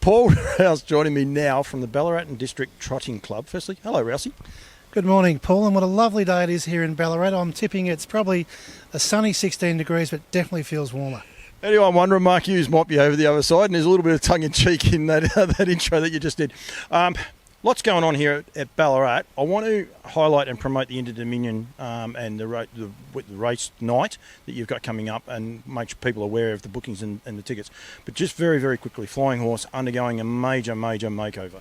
Paul Rowse joining me now from the Ballarat District Trotting Club. Firstly, hello Rousey. Good morning, Paul, and what a lovely day it is here in Ballarat. I'm tipping it's probably a sunny 16 degrees, but definitely feels warmer. Anyone wondering, Mark Hughes might be over the other side, and there's a little bit of tongue-in-cheek in that that intro that you just did. Lots going on here at Ballarat. I want to highlight and promote the Inter Dominon and the race night that you've got coming up and make people aware of the bookings and the tickets. But just very, very quickly, Flying Horse undergoing a major makeover.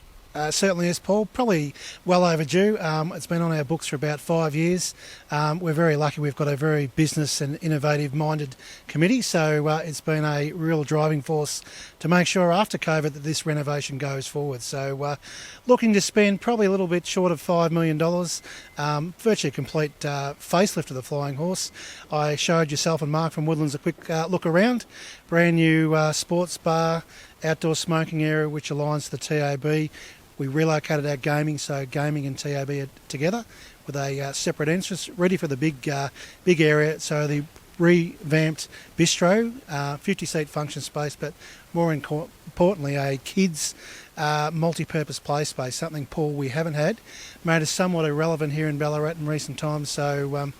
Certainly is, Paul. Probably well overdue. It's been on our books for about 5 years. We're very lucky we've got a very business and innovative-minded committee, so it's been a real driving force to make sure after COVID that this renovation goes forward. So looking to spend probably a little bit short of $5 million, virtually a complete facelift of the Flying Horse. I showed yourself and Mark from Woodlands a quick look around. Brand new sports bar, outdoor smoking area which aligns to the TAB. We relocated our gaming, so gaming and TAB are together with a separate entrance, ready for the big area. So the revamped bistro, 50-seat function space, but more importantly, a kids' multi-purpose play space, something, Paul, we haven't had. Made us somewhat irrelevant here in Ballarat in recent times, so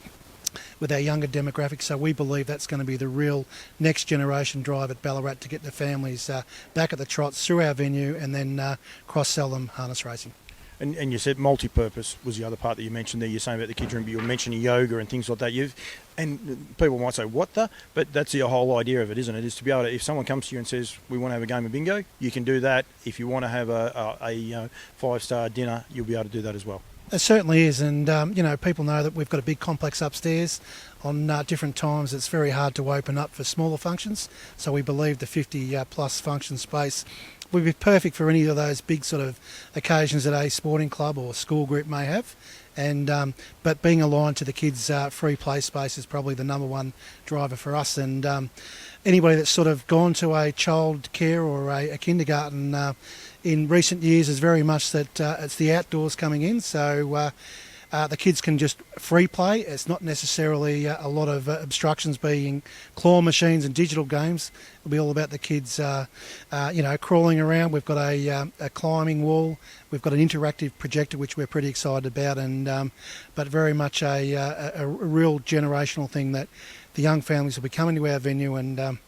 with our younger demographics, so we believe that's going to be the real next generation drive at Ballarat to get the families back at the trots through our venue and then cross-sell them harness racing. And you said multi-purpose was the other part that you mentioned there. You're saying about the kids room, but you were mentioning yoga and things like that. And people might say, what the? But that's the whole idea of it, isn't it? Is to be able to, if someone comes to you and says, we want to have a game of bingo, you can do that. If you want to have a five-star dinner, you'll be able to do that as well. It certainly is, and people know that we've got a big complex upstairs. On different times it's very hard to open up for smaller functions, so we believe the 50 plus function space would be perfect for any of those big sort of occasions that a sporting club or school group may have. And but being aligned to the kids' free play space is probably the number one driver for us. And anybody that's sort of gone to a child care or a kindergarten in recent years is very much that it's the outdoors coming in. So the kids can just free play. It's not necessarily a lot of obstructions being claw machines and digital games. It'll be all about the kids, crawling around. We've got a climbing wall. We've got an interactive projector, which we're pretty excited about, and but very much a real generational thing that the young families will be coming to our venue and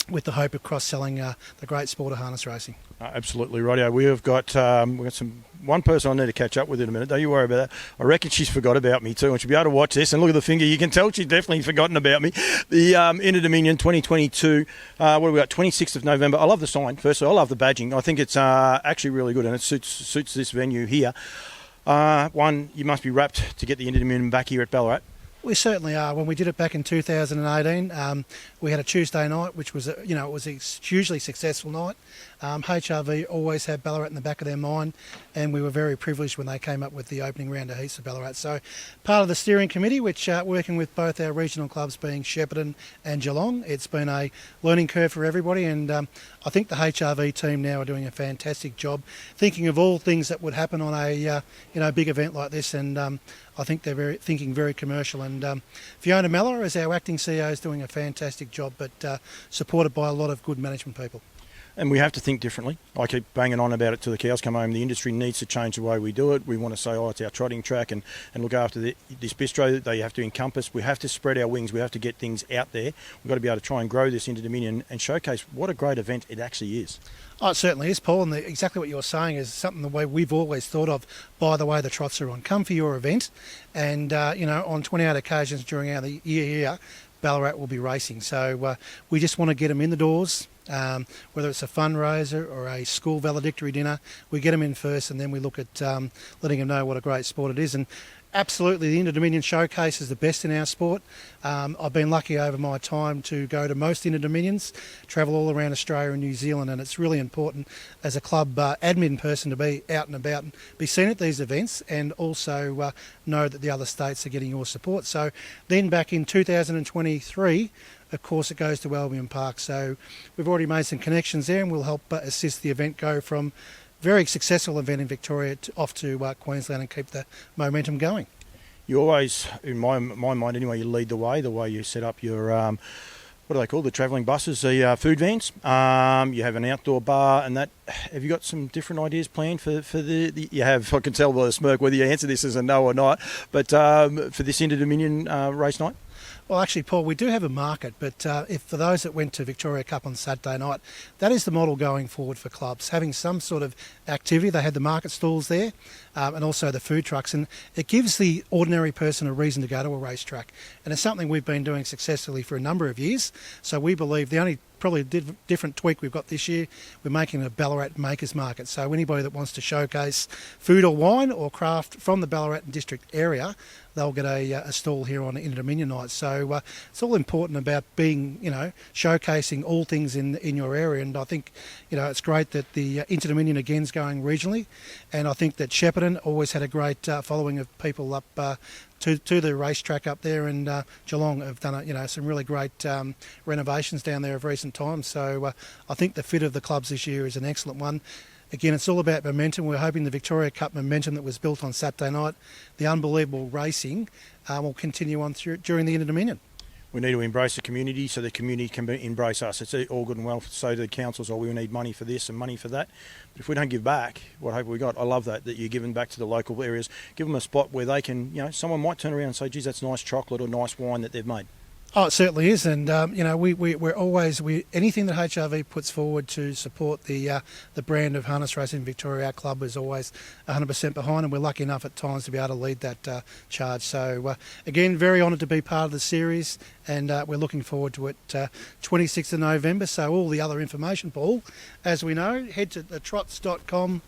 with the hope of cross-selling the great sport of harness racing. Absolutely, rightio. We've got one person I need to catch up with in a minute. Don't you worry about that. I reckon she's forgot about me too, and she'll be able to watch this and look at the finger. You can tell she's definitely forgotten about me. The Inter Dominon 2022, what have we got, 26th of November. I love the sign, firstly. I love the badging. I think it's actually really good, and it suits this venue here. One, you must be rapt to get the Inter Dominon back here at Ballarat. We certainly are. When we did it back in 2018, we had a Tuesday night, which was, it was a hugely successful night. HRV always had Ballarat in the back of their mind, and we were very privileged when they came up with the opening round of heats for Ballarat. So part of the steering committee, which working with both our regional clubs being Shepparton and Geelong, it's been a learning curve for everybody, and I think the HRV team now are doing a fantastic job thinking of all things that would happen on a big event like this, and I think they're thinking very commercial. And Fiona Mellor, as our acting CEO, is doing a fantastic job, but supported by a lot of good management people. And we have to think differently. I keep banging on about it till the cows come home. The industry needs to change the way we do it. We want to say, it's our trotting track and look after this bistro. They have to encompass. We have to spread our wings. We have to get things out there. We've got to be able to try and grow this Inter Dominon and showcase what a great event it actually is. Oh, it certainly is, Paul, and exactly what you're saying is something the way we've always thought of. By the way, the trots are on. Come for your event, and on 28 occasions during our year here, Ballarat will be racing. So we just want to get them in the doors. Whether it's a fundraiser or a school valedictory dinner, we get them in first, and then we look at letting them know what a great sport it is. And absolutely, the Inter Dominon showcase is the best in our sport. I've been lucky over my time to go to most Inter Dominions, travel all around Australia and New Zealand, and it's really important as a club admin person to be out and about and be seen at these events, and also know that the other states are getting your support. So then back in 2023, of course, it goes to Albion Park. So we've already made some connections there, and we'll help assist the event go from very successful event in Victoria off to Queensland and keep the momentum going. You always, in my mind anyway, you lead the way you set up your what are they called? The travelling buses, the food vans. You have an outdoor bar and that. Have you got some different ideas planned for the you have, I can tell by the smirk whether you answer this as a no or not, but for this Inter Dominion race night? Well, actually, Paul, we do have a market, but if for those that went to Victoria Cup on Saturday night, that is the model going forward for clubs, having some sort of activity. They had the market stalls there and also the food trucks, and it gives the ordinary person a reason to go to a racetrack. And it's something we've been doing successfully for a number of years. So we believe the only probably different tweak we've got this year, we're making a Ballarat Makers Market. So anybody that wants to showcase food or wine or craft from the Ballarat District area, they'll get a stall here on Inter Dominion night. So it's all important about being, showcasing all things in your area. And I think, it's great that the Inter Dominion again is going regionally. And I think that Shepparton always had a great following of people up to the racetrack up there, and Geelong have done some really great renovations down there of recent times. So I think the fit of the clubs this year is an excellent one. Again, it's all about momentum. We're hoping the Victoria Cup momentum that was built on Saturday night, the unbelievable racing, will continue on during the Inter Dominion. We need to embrace the community so the community can embrace us. It's all good and well. So the councils, we need money for this and money for that. But if we don't give back, what hope have we got? I love that you're giving back to the local areas. Give them a spot where they can, someone might turn around and say, geez, that's nice chocolate or nice wine that they've made. Oh, it certainly is, and we're always anything that HRV puts forward to support the brand of harness racing Victoria, our club is always 100% behind, and we're lucky enough at times to be able to lead that charge. So again, very honoured to be part of the series, and we're looking forward to it. 26th of November. So all the other information, Paul, as we know, head to the trots.com.au,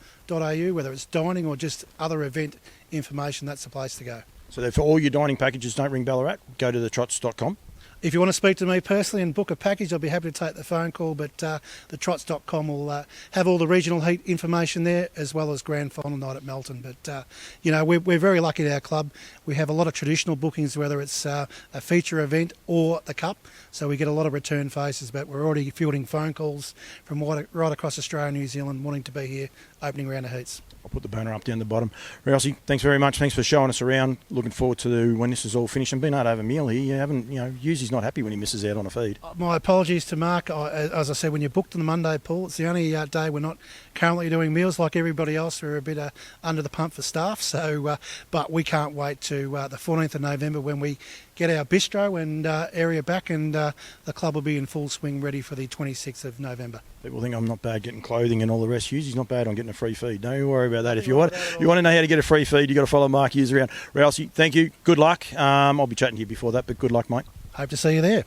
whether it's dining or just other event information. That's the place to go. So for all your dining packages, don't ring Ballarat. Go to the trots.com. If you want to speak to me personally and book a package, I'll be happy to take the phone call, but the trots.com will have all the regional heat information there, as well as grand final night at Melton. But, we're very lucky at our club. We have a lot of traditional bookings, whether it's a feature event or the Cup, so we get a lot of return faces, but we're already fielding phone calls from right across Australia and New Zealand wanting to be here opening round of heats. I'll put the banner up down the bottom. Rousey, thanks very much. Thanks for showing us around. Looking forward to when this is all finished. And being able to have a meal here, you haven't, Usually's not happy when he misses out on a feed. My apologies to Mark. As I said, when you're booked on the Monday, Paul, it's the only day we're not currently doing meals like everybody else. We're a bit under the pump for staff. So, but we can't wait to the 14th of November when we get our bistro and area back, and the club will be in full swing ready for the 26th of November. People think I'm not bad getting clothing and all the rest. He's not bad on getting a free feed. Don't worry about that. If you want to know how to get a free feed, you've got to follow Mark Hughes around. Rousey, thank you. Good luck. I'll be chatting to you before that, but good luck, mate. Hope to see you there.